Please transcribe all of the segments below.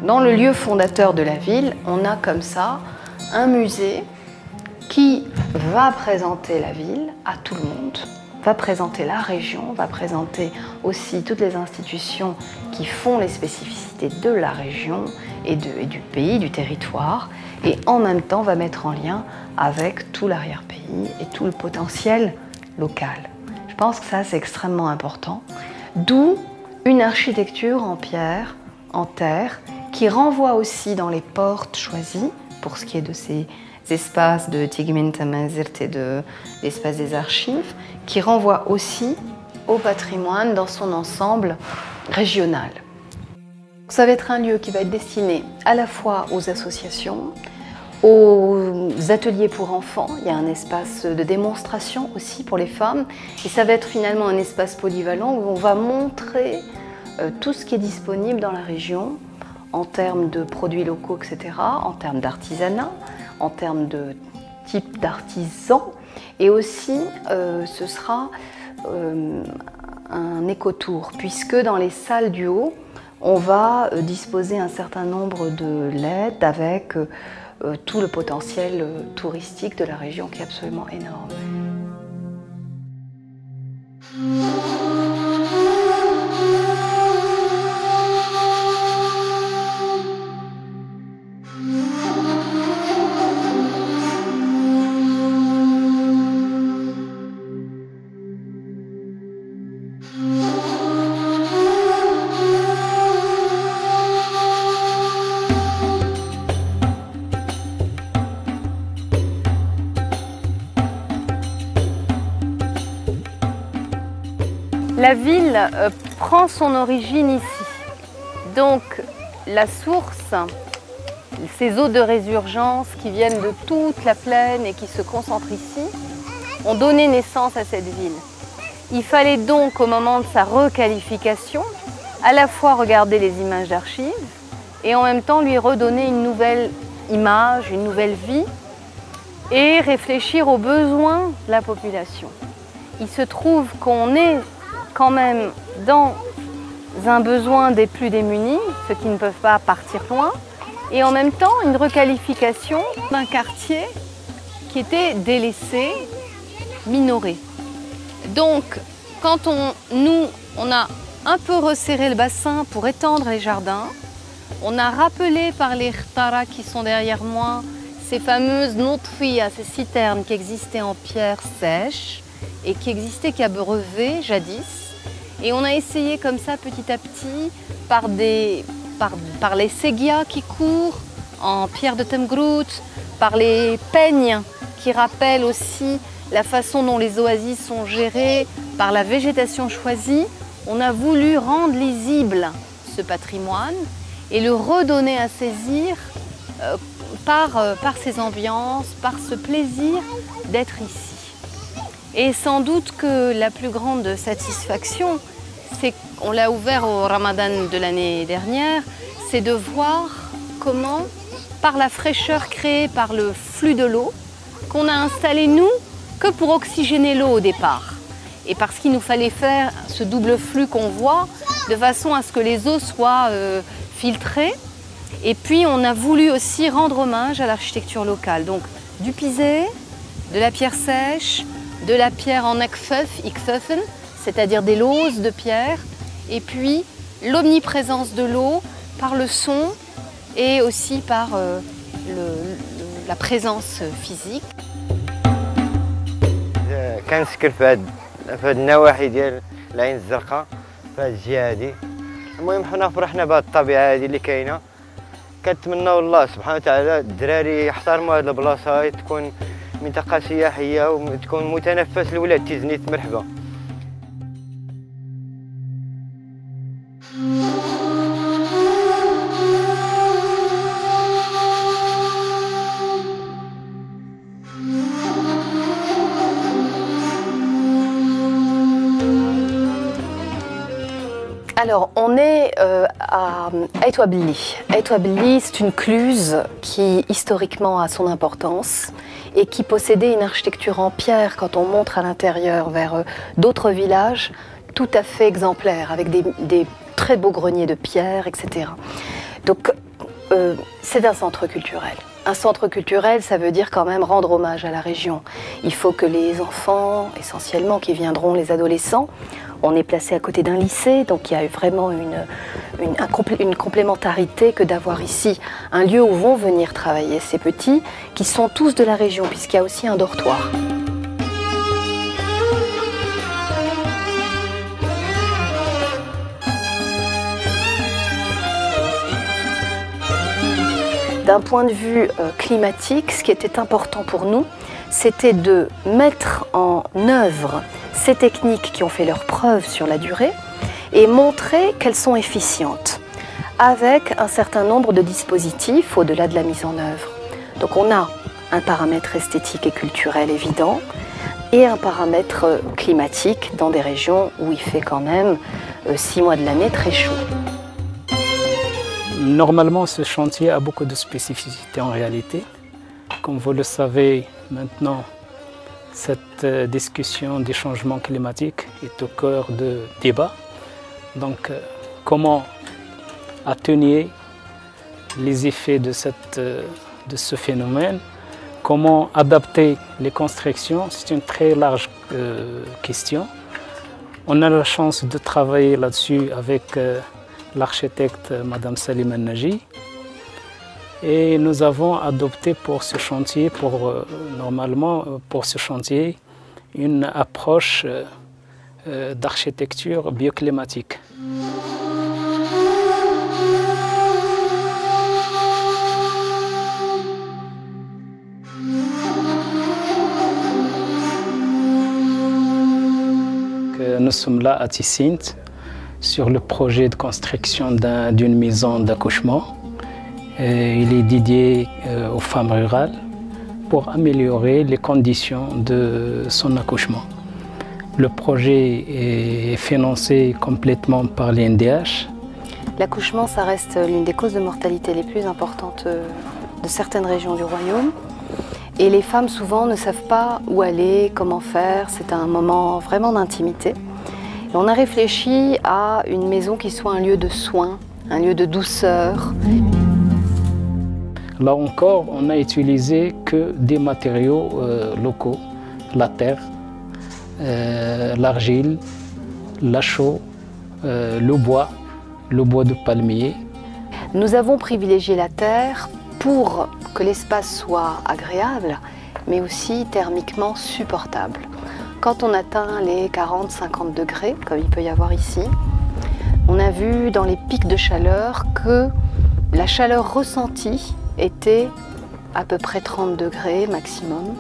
dans le lieu fondateur de la ville, on a comme ça un musée qui va présenter la ville à tout le monde, va présenter la région, va présenter aussi toutes les institutions qui font les spécificités de la région et du pays, du territoire, et en même temps va mettre en lien avec tout l'arrière-pays et tout le potentiel local. Je pense que ça, c'est extrêmement important. D'où une architecture en pierre, en terre, qui renvoie aussi dans les portes choisies, pour ce qui est de ces espaces de Tigmin Tamazirt et de l'espace des archives, qui renvoie aussi au patrimoine dans son ensemble régional. Ça va être un lieu qui va être destiné à la fois aux associations, aux ateliers pour enfants. Il y a un espace de démonstration aussi pour les femmes. Et ça va être finalement un espace polyvalent où on va montrer tout ce qui est disponible dans la région en termes de produits locaux, etc., en termes d'artisanat, en termes de type d'artisans. Et aussi, ce sera un écotour, puisque dans les salles du haut, on va disposer un certain nombre de LED avec tout le potentiel touristique de la région qui est absolument énorme. La ville prend son origine ici. Donc la source, ces eaux de résurgence qui viennent de toute la plaine et qui se concentrent ici, ont donné naissance à cette ville. Il fallait donc, au moment de sa requalification, à la fois regarder les images d'archives et en même temps lui redonner une nouvelle image, une nouvelle vie et réfléchir aux besoins de la population. Il se trouve qu'on est quand même dans un besoin des plus démunis, ceux qui ne peuvent pas partir loin, et en même temps une requalification d'un quartier qui était délaissé, minoré. Donc, quand on a un peu resserré le bassin pour étendre les jardins, on a rappelé par les khtaras qui sont derrière moi ces fameuses notfia, ces citernes qui existaient en pierre sèche et qui existaient qu'à brevet jadis. Et on a essayé comme ça petit à petit par les ségias qui courent en pierre de Temgrout, par les peignes qui rappellent aussi la façon dont les oasis sont gérées, par la végétation choisie, on a voulu rendre lisible ce patrimoine et le redonner à saisir par ces ambiances, par ce plaisir d'être ici. Et sans doute que la plus grande satisfaction, c'est qu'on l'a ouvert au Ramadan de l'année dernière, c'est de voir comment, par la fraîcheur créée par le flux de l'eau, qu'on a installé nous que pour oxygéner l'eau au départ. Et parce qu'il nous fallait faire ce double flux qu'on voit, de façon à ce que les eaux soient filtrées. Et puis on a voulu aussi rendre hommage à l'architecture locale. Donc du pisé, de la pierre sèche, de la pierre en ikfefen, c'est-à-dire des lauses de pierre, et puis l'omniprésence de l'eau par le son et aussi par la présence physique. كنسكن في هاد النواحي ديال العين الزرقاء في هاد الجهه هادي. المهم حنا فرحنا بهاد الطبيعه هادي اللي كاينه. كنتمناو الله سبحانه وتعالى الدراري يحترموا هاد البلاصه هاي، تكون منطقه سياحيه وتكون متنفس لولاد تيزنيت. مرحبا. Alors, on est à Ait Ouabli. Ait Ouabli, c'est une cluse qui historiquement a son importance et qui possédait une architecture en pierre quand on montre à l'intérieur vers d'autres villages tout à fait exemplaires, avec des très beaux greniers de pierre, etc. Donc, C'est un centre culturel. Un centre culturel, ça veut dire quand même rendre hommage à la région. Il faut que les enfants, essentiellement, qui viendront, les adolescents, on est placé à côté d'un lycée, donc il y a vraiment une complémentarité que d'avoir ici un lieu où vont venir travailler ces petits, qui sont tous de la région, puisqu'il y a aussi un dortoir. D'un point de vue climatique, ce qui était important pour nous, c'était de mettre en œuvre ces techniques qui ont fait leurs preuves sur la durée et montrer qu'elles sont efficientes, avec un certain nombre de dispositifs au-delà de la mise en œuvre. Donc on a un paramètre esthétique et culturel évident et un paramètre climatique dans des régions où il fait quand même 6 mois de l'année très chaud. Normalement, ce chantier a beaucoup de spécificités en réalité. Comme vous le savez maintenant, cette discussion des changements climatiques est au cœur de débat. Donc, comment atténuer les effets de ce phénomène? Comment adapter les constructions? C'est une très large question. On a la chance de travailler là-dessus avec l'architecte Madame Salima Naji. Et nous avons adopté pour ce chantier, une approche d'architecture bioclimatique. Nous sommes là à Tissint sur le projet de construction d'une maison d'accouchement. Il est dédié aux femmes rurales pour améliorer les conditions de son accouchement. Le projet est financé complètement par l'INDH. L'accouchement, ça reste l'une des causes de mortalité les plus importantes de certaines régions du royaume. Et les femmes, souvent, ne savent pas où aller, comment faire. C'est un moment vraiment d'intimité. Et on a réfléchi à une maison qui soit un lieu de soins, un lieu de douceur. Là encore, on n'a utilisé que des matériaux locaux, la terre, l'argile, la chaux, le bois de palmier. Nous avons privilégié la terre pour que l'espace soit agréable, mais aussi thermiquement supportable. Quand on atteint les 40-50 degrés, comme il peut y avoir ici, on a vu dans les pics de chaleur que la chaleur ressentie était à peu près 30 degrés maximum,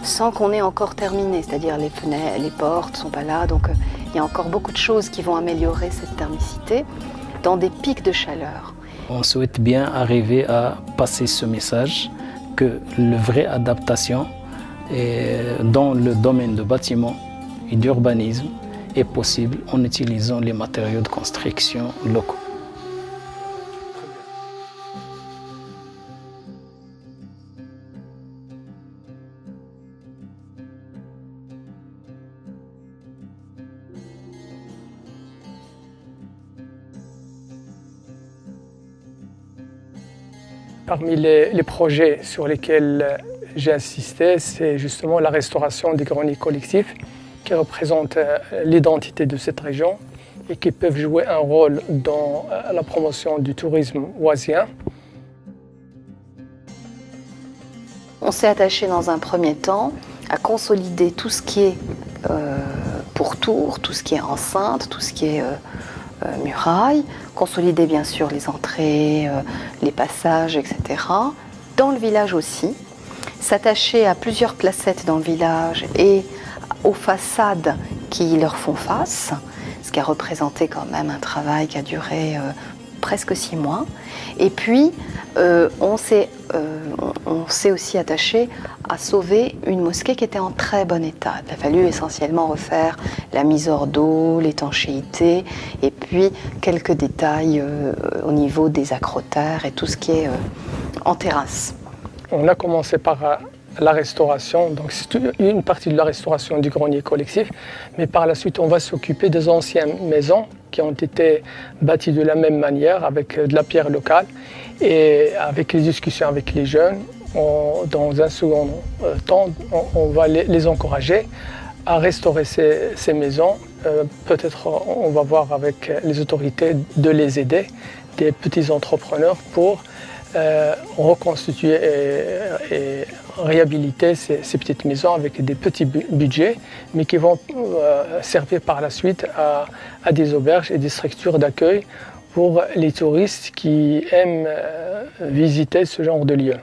sans qu'on ait encore terminé, c'est-à-dire les fenêtres, les portes ne sont pas là, donc il y a encore beaucoup de choses qui vont améliorer cette thermicité dans des pics de chaleur. On souhaite bien arriver à passer ce message que la vraie adaptation dans le domaine de bâtiment et d'urbanisme est possible en utilisant les matériaux de construction locaux. Parmi les projets sur lesquels j'ai insisté, c'est justement la restauration des greniers collectifs qui représentent l'identité de cette région et qui peuvent jouer un rôle dans la promotion du tourisme oisien. On s'est attaché dans un premier temps à consolider tout ce qui est pourtour, tout ce qui est enceinte, tout ce qui est muraille, consolider bien sûr les entrées, les passages, etc. Dans le village aussi, s'attacher à plusieurs placettes dans le village et aux façades qui leur font face, ce qui a représenté quand même un travail qui a duré presque 6 mois. Et puis, on s'est aussi attaché à sauver une mosquée qui était en très bon état. Il a fallu essentiellement refaire la mise hors d'eau, l'étanchéité, et puis quelques détails au niveau des acrotères et tout ce qui est en terrasse. On a commencé par la restauration, donc c'est une partie de la restauration du grenier collectif, mais par la suite on va s'occuper des anciennes maisons qui ont été bâties de la même manière avec de la pierre locale, et avec les discussions avec les jeunes, dans un second temps, on va les encourager à restaurer ces maisons. Peut-être on va voir avec les autorités de les aider, des petits entrepreneurs, pour reconstituer et réhabiliter ces petites maisons avec des petits budgets, mais qui vont servir par la suite à des auberges et des structures d'accueil pour les touristes qui aiment visiter ce genre de lieux.